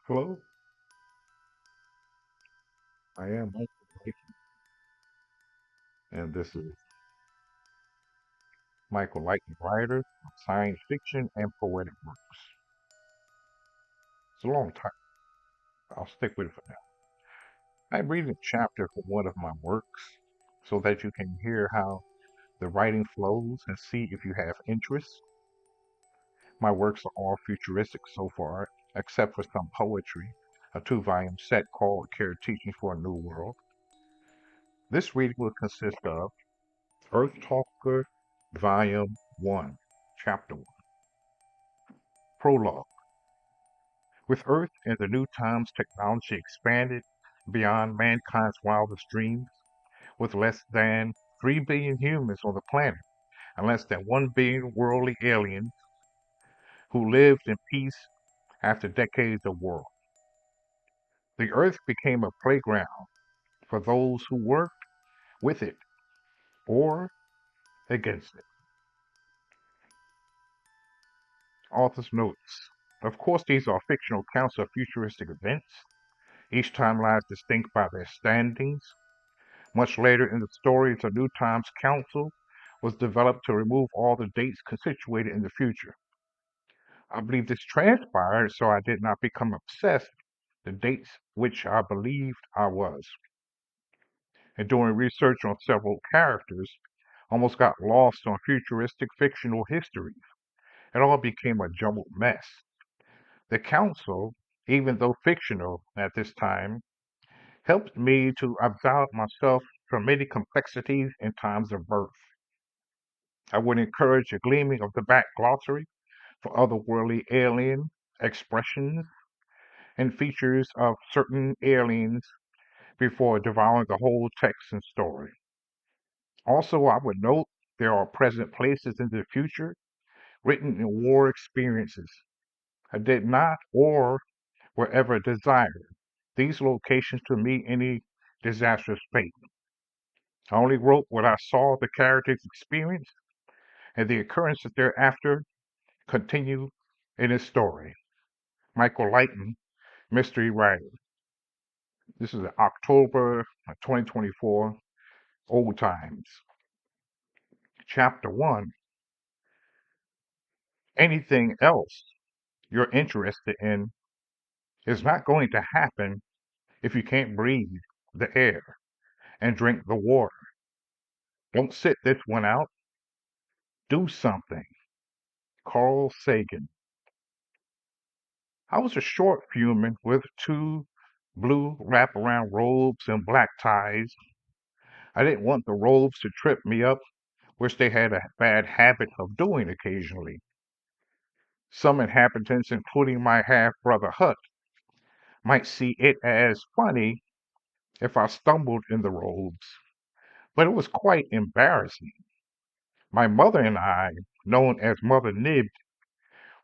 Hello, I am Michael Lighten, and this is Michael Lighten, writer of science fiction and poetic works. It's a long title. I'll stick with it for now. I'm reading a chapter from one of my works so that you can hear how the writing flows and see if you have interest. My works are all futuristic so far, except for some poetry, a two-volume set called Care Teaching for a New World. This reading will consist of Earth Talker, Volume 1, Chapter 1, Prologue. With Earth in the new times, technology expanded beyond mankind's wildest dreams, with less than 3 billion humans on the planet and less than 1 billion worldly aliens who lived in peace after decades of war. The Earth became a playground for those who worked with it or against it. Author's notes. Of course, these are fictional accounts of futuristic events. Each timeline is distinct by their standings. Much later in the story, the New Times Council was developed to remove all the dates situated in the future. I believe this transpired so I did not become obsessed with the dates which I believed I was. And doing research on several characters, almost got lost on futuristic fictional histories. It all became a jumbled mess. The council, even though fictional at this time, helped me to absolve myself from many complexities in times of birth. I would encourage a gleaming of the back glossary for otherworldly alien expressions and features of certain aliens before devouring the whole text and story. Also, I would note there are present places in the future written in war experiences. I did not or were ever desired these locations to meet any disastrous fate. I only wrote what I saw the characters experience, and the occurrences thereafter continue in his story. Michael Lighten, mystery writer. This is October 2024, Old Times. Chapter 1. Anything else you're interested in is not going to happen if you can't breathe the air and drink the water. Don't sit this one out. Do something. Carl Sagan. I was a short human with two blue wraparound robes and black ties. I didn't want the robes to trip me up, which they had a bad habit of doing occasionally. Some inhabitants, including my half brother Hut, might see it as funny if I stumbled in the robes, but it was quite embarrassing. My mother and I, known as Mother Nib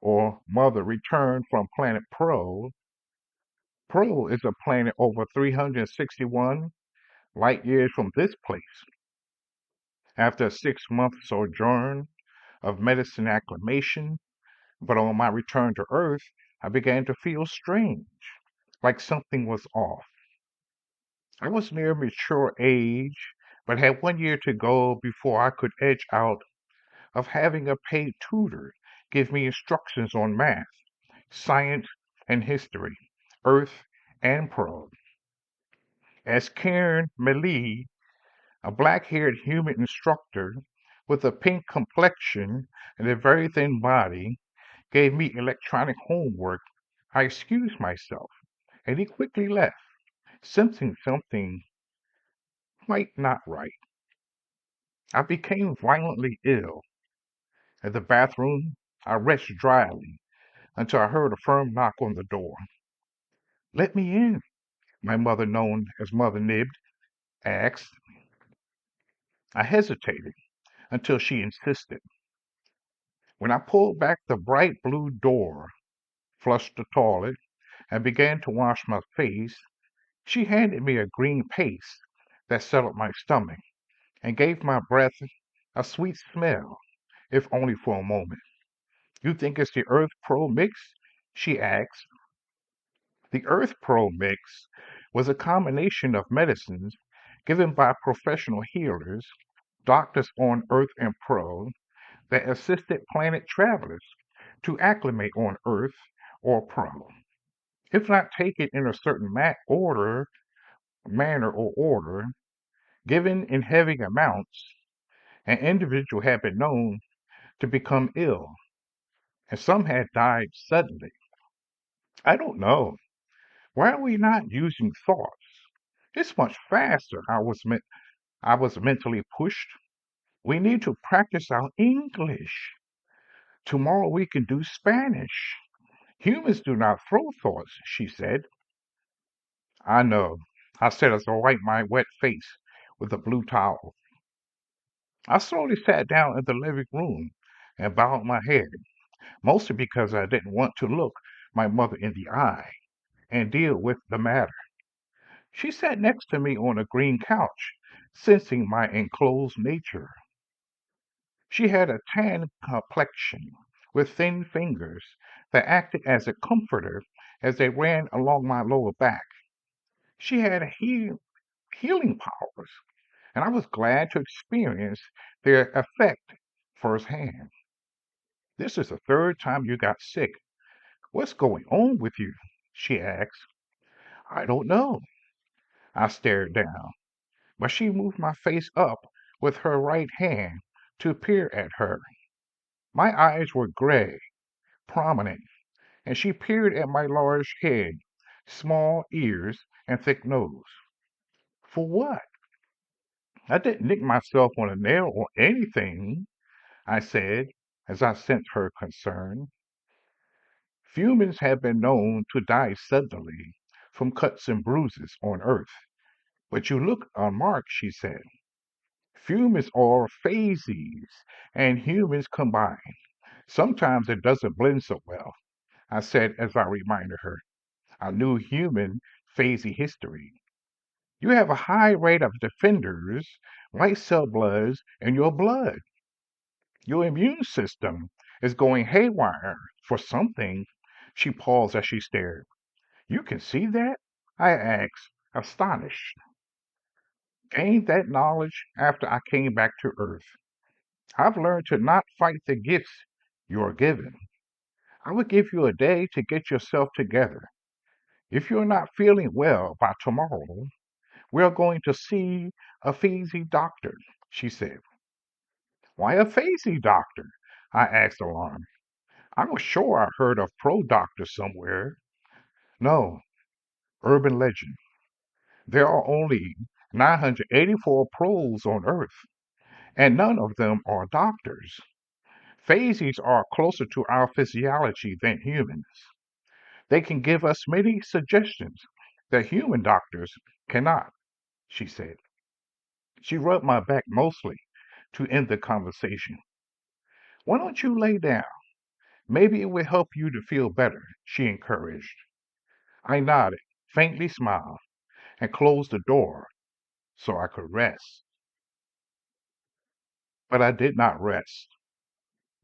or Mother returned from planet Pro is a planet over 361 light years from this place. After a 6 month sojourn of medicine acclimation, but on my return to Earth, I began to feel strange, like something was off. I was near mature age, but had 1 year to go before I could edge out of having a paid tutor give me instructions on math, science, and history, Earth, and Pro. As Karen Melee, a black-haired human instructor with a pink complexion and a very thin body, gave me electronic homework, I excused myself, and he quickly left, sensing something quite not right. I became violently ill. At the bathroom, I retched dryly until I heard a firm knock on the door. Let me in, my mother, known as Mother Nib, asked. I hesitated until she insisted. When I pulled back the bright blue door, flushed the toilet, and began to wash my face, she handed me a green paste that settled my stomach and gave my breath a sweet smell, if only for a moment. You think it's the Earth Pro mix? She asked. The Earth Pro mix was a combination of medicines given by professional healers, doctors on Earth and Pro, that assisted planet travelers to acclimate on Earth or Pro. If not taken in a certain manner or order, given in heavy amounts, an individual had been known to become ill, and some had died suddenly. I don't know. Why are we not using thoughts? It's much faster. I was mentally pushed. We need to practice our English. Tomorrow we can do Spanish. Humans do not throw thoughts, she said. I know, I said as I wiped my wet face with a blue towel. I slowly sat down in the living room and bowed my head, mostly because I didn't want to look my mother in the eye and deal with the matter. She sat next to me on a green couch, sensing my enclosed nature. She had a tan complexion with thin fingers that acted as a comforter as they ran along my lower back. She had healing powers, and I was glad to experience their effect firsthand. This is the third time you got sick. What's going on with you? She asked. I don't know. I stared down, but she moved my face up with her right hand to peer at her. My eyes were gray, prominent, and she peered at my large head, small ears, and thick nose. For what? I didn't nick myself on a nail or anything, I said, as I sensed her concern. Humans have been known to die suddenly from cuts and bruises on Earth. But you look unmarked, she said. Humans are phases and humans combined. Sometimes it doesn't blend so well, I said as I reminded her. A new human phasey history. You have a high rate of defenders, white cell bloods in your blood. Your immune system is going haywire for something. She paused as she stared. You can see that? I asked, astonished. Gained that knowledge after I came back to Earth. I've learned to not fight the gifts you're given. I will give you a day to get yourself together. If you're not feeling well by tomorrow, we're going to see a phasey doctor, she said. Why a phasey doctor? I asked alarmed. I was sure I heard of pro doctors somewhere. No, urban legend. There are only 984 pros on Earth, and none of them are doctors. Phases are closer to our physiology than humans. They can give us many suggestions that human doctors cannot, she said. She rubbed my back mostly to end the conversation. Why don't you lay down? Maybe it will help you to feel better, she encouraged. I nodded, faintly smiled, and closed the door so I could rest. But I did not rest.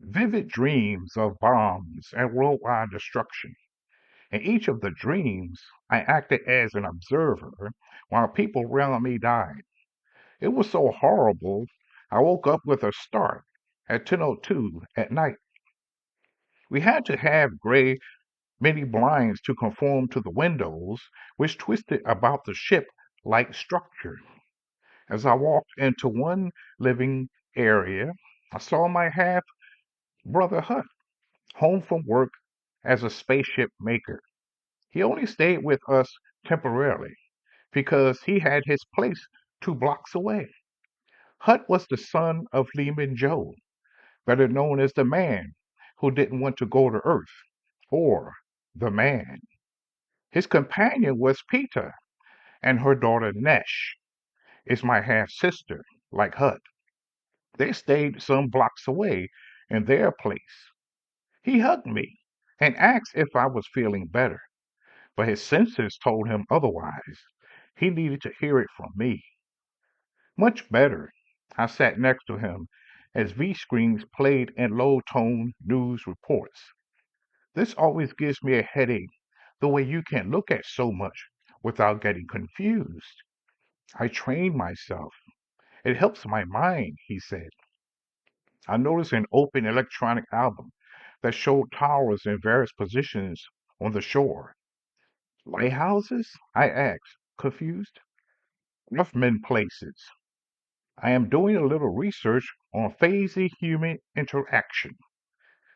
Vivid dreams of bombs and worldwide destruction. In each of the dreams, I acted as an observer while people around me died. It was so horrible, I woke up with a start at 10:02 at night. We had to have gray many blinds to conform to the windows, which twisted about the ship like structure. As I walked into one living area, I saw my half brother Hut, home from work as a spaceship maker. He only stayed with us temporarily because he had his place 2 blocks away. Hut was the son of Lehman Joe, better known as the man who didn't want to go to Earth, or the man. His companion was Peter, and her daughter Nesh is my half sister, like Hut. They stayed some blocks away in their place. He hugged me and asked if I was feeling better, but his senses told him otherwise. He needed to hear it from me. Much better. I sat next to him as V screens played in low tone news reports. This always gives me a headache, the way you can look at so much without getting confused. I trained myself. It helps my mind, he said. I noticed an open electronic album that showed towers in various positions on the shore. Lighthouses? I asked, confused. Roughmen places. I am doing a little research on phasey human interaction.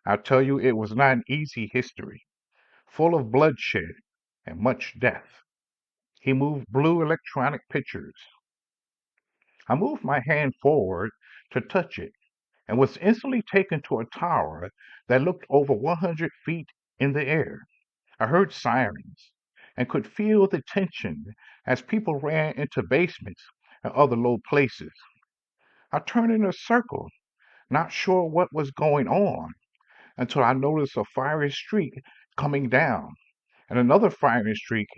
I tell you, it was not an easy history, full of bloodshed and much death. He moved blue electronic pictures. I moved my hand forward to touch it and was instantly taken to a tower that looked over 100 feet in the air. I heard sirens and could feel the tension as people ran into basements and other low places. I turned in a circle, not sure what was going on, until I noticed a fiery streak coming down and another fiery streak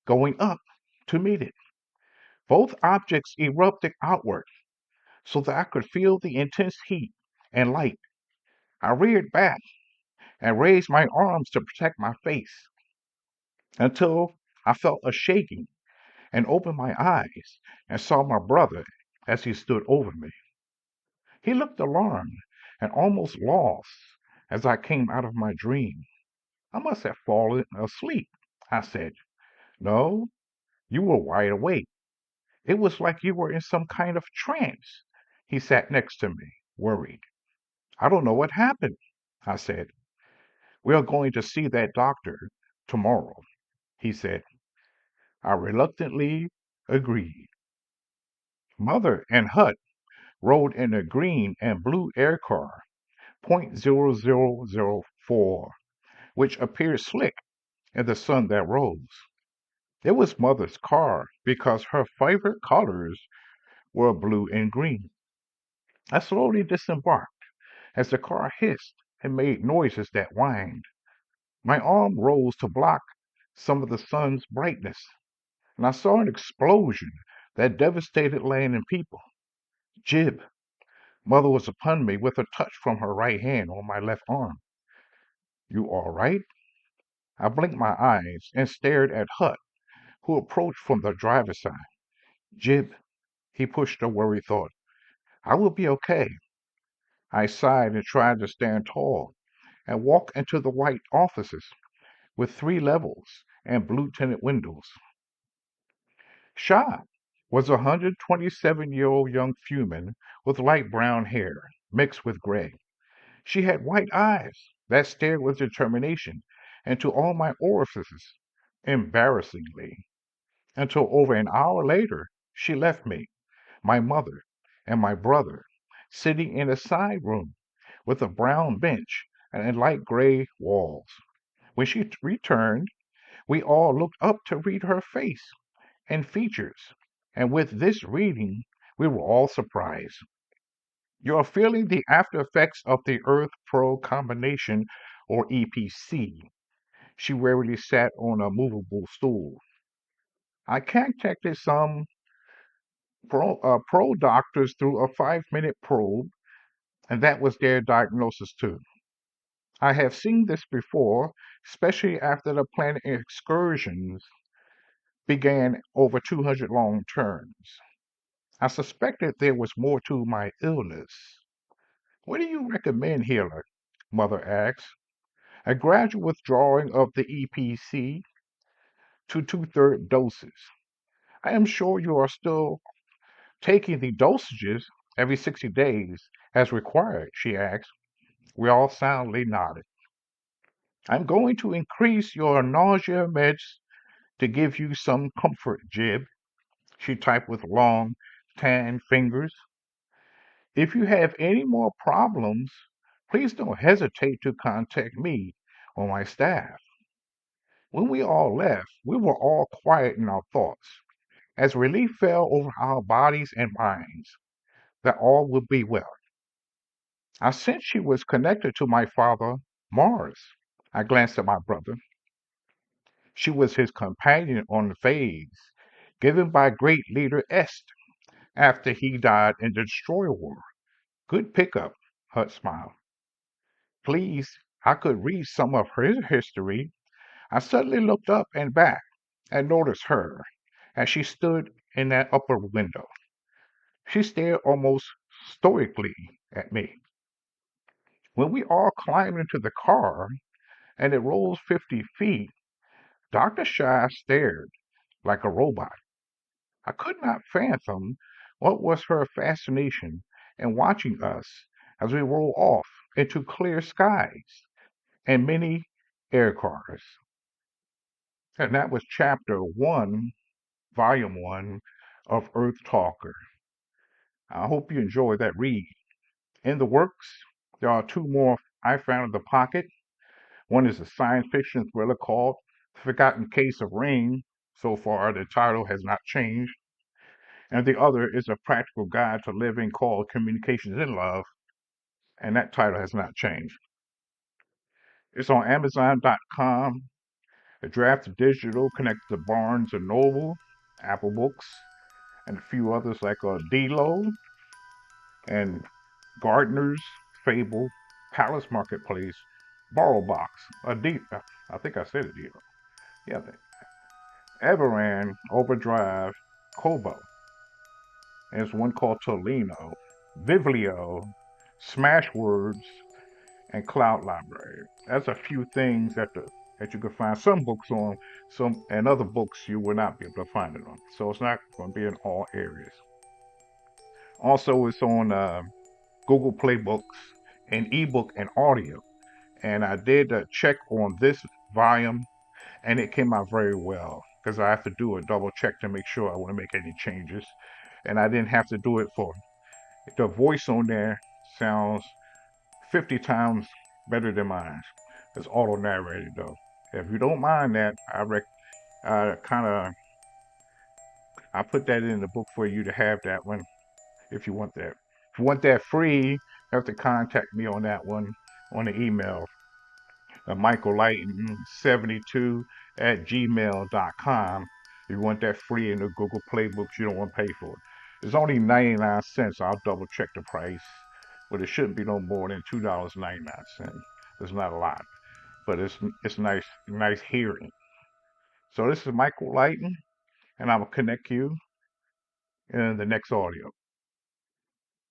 going up to meet it. Both objects erupted outward so that I could feel the intense heat and light. I reared back and raised my arms to protect my face until I felt a shaking and opened my eyes and saw my brother as he stood over me. He looked alarmed and almost lost as I came out of my dream. I must have fallen asleep, I said. No, you were wide awake. It was like you were in some kind of trance. He sat next to me, worried. I don't know what happened, I said. We are going to see that doctor tomorrow, he said. I reluctantly agreed. Mother and Hut rode in a green and blue air car, .0004, which appeared slick in the sun that rose. It was Mother's car because her favorite colors were blue and green. I slowly disembarked as the car hissed and made noises that whined. My arm rose to block some of the sun's brightness, and I saw an explosion that devastated land and people. Jib, Mother was upon me with a touch from her right hand on my left arm. You all right? I blinked my eyes and stared at Hut, who approached from the driver's side. Jib, he pushed a worried thought. I will be okay. I sighed and tried to stand tall and walk into the white offices with 3 levels and blue tinted windows. Shah was a 127-year-old young Fuman with light brown hair mixed with gray. She had white eyes that stared with determination into all my orifices, embarrassingly, until over an hour later she left me, my mother, and my brother sitting in a side room with a brown bench and light gray walls. When she returned, we all looked up to read her face and features, and with this reading, we were all surprised. You're feeling the after effects of the Earth Pearl combination, or EPC. She wearily sat on a movable stool. I contacted some pro doctors through a 5-minute probe, and that was their diagnosis too. I have seen this before, especially after the planet excursions began over 200 long terms. I suspected there was more to my illness. What do you recommend, healer? Mother asked. A gradual withdrawing of the EPC to two-third doses. I am sure you are still taking the dosages every 60 days as required, she asked. We all soundly nodded. I'm going to increase your nausea meds to give you some comfort, Jib, she typed with long, tan fingers. If you have any more problems, please don't hesitate to contact me or my staff. When we all left, we were all quiet in our thoughts, as relief fell over our bodies and minds that all would be well. I sensed she was connected to my father, Mars. I glanced at my brother. She was his companion on the phase, given by great leader Est after he died in the Destroyer War. Good pickup, Hut smiled. Please, I could read some of her history. I suddenly looked up and back and noticed her as she stood in that upper window. She stared almost stoically at me. When we all climbed into the car and it rose 50 feet, Dr. Shy stared like a robot. I could not fathom what was her fascination in watching us as we rolled off into clear skies and many air cars. And that was chapter one, volume one of Earth Talker. I hope you enjoyed that read. In the works, there are two more I found in the pocket. One is a science fiction thriller called The Forgotten Case of Rain. So far, the title has not changed. And the other is a practical guide to living called Communications in Love, and that title has not changed. It's on Amazon.com. The draft digital connects to Barnes and Noble, Apple Books, and a few others like Delo and Gardner's, Fable, Palace Marketplace, BorrowBox, I think I said it, Delo. Yeah, Everand, Overdrive, Kobo. There's one called Tolino, Vivlio, Smashwords, and Cloud Library. That's a few things that you can find some books on, some and other books you will not be able to find it on. So it's not going to be in all areas. Also, it's on Google Play Books and ebook and audio. And I did a check on this volume, and it came out very well because I have to do a double check to make sure I want to make any changes. And I didn't have to do it for the voice on there sounds 50 times better than mine. It's auto narrated though. If you don't mind that, I kind of I put that in the book for you to have that one if you want that. If you want that free, you have to contact me on that one on the email. Michael Lighten 72 at gmail.com. If you want that free in the Google Play books, you don't want to pay for it. It's only 99 cents. I'll double check the price, but it shouldn't be no more than $2.99. It's not a lot, but it's nice hearing. So this is Michael Lighten, and I will connect you in the next audio.